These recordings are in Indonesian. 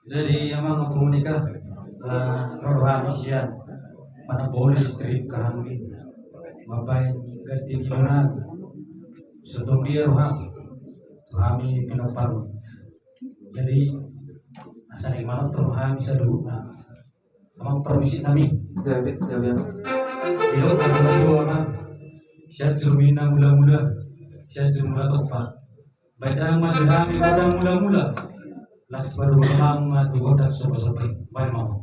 Jadi emang komunika rohani sian mana boleh istri kahanggi mapai ganti gimana setung dia rohani kami pinapar. Jadi asal mana rohani sadu emang permisi kami iyo kalau apa siat cermina mula-mula siat cermina topak badan masih kami badan mula-mula las baru memang tu odak sobat-sobat baik mau.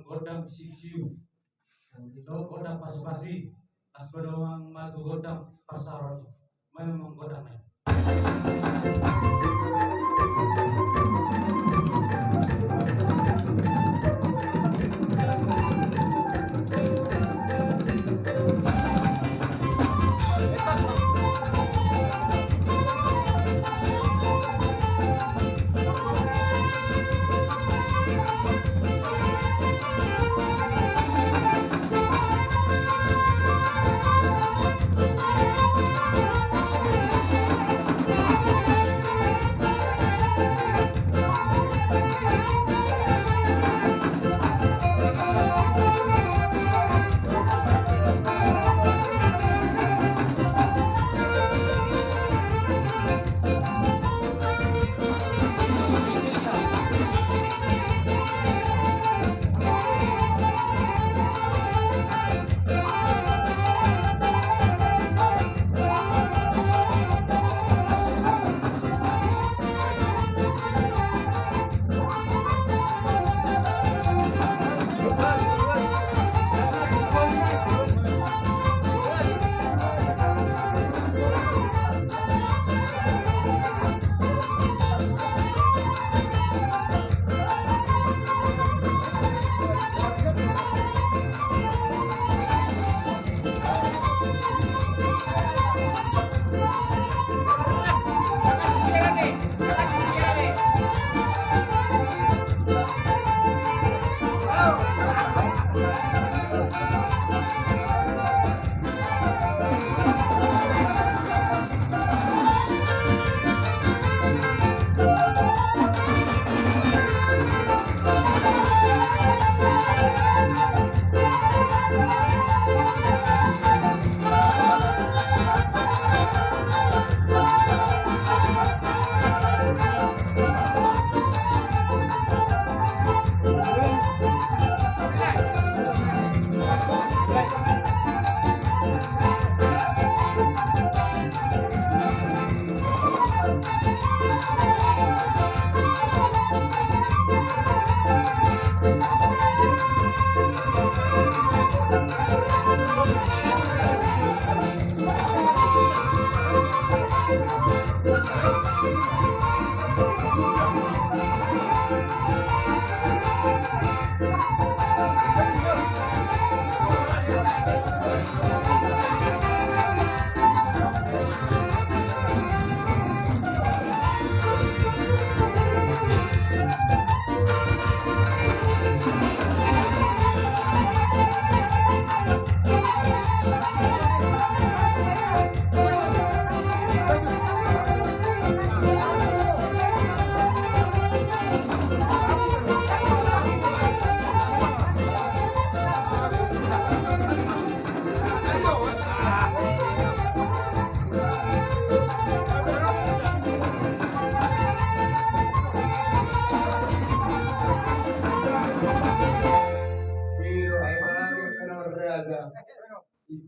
Godam siksiu, do godam pas-pasi, asbadawang matu godam pasaroni, memang godamnya.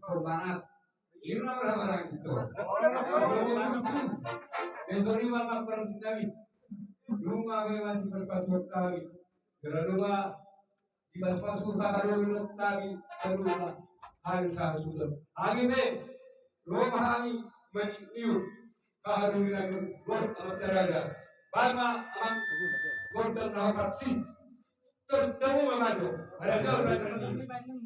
Korbanat, ira orang itu. Besok ini mama perang kami, rumah masih berpatuh kami. Karena di pas suka kalau tadi kedua hari sah sudah. Hari ini lo mahami meniup kaharu lagi lo terjaga. Bama am gontor nahapat si tertemu memadu. Ada jauh lagi.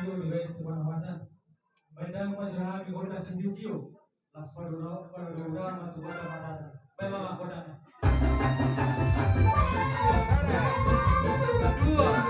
dulu baik teman-teman. Baidang majrami koda senditio. Las padura matu koda masada. Baik mama kodanya. Dua.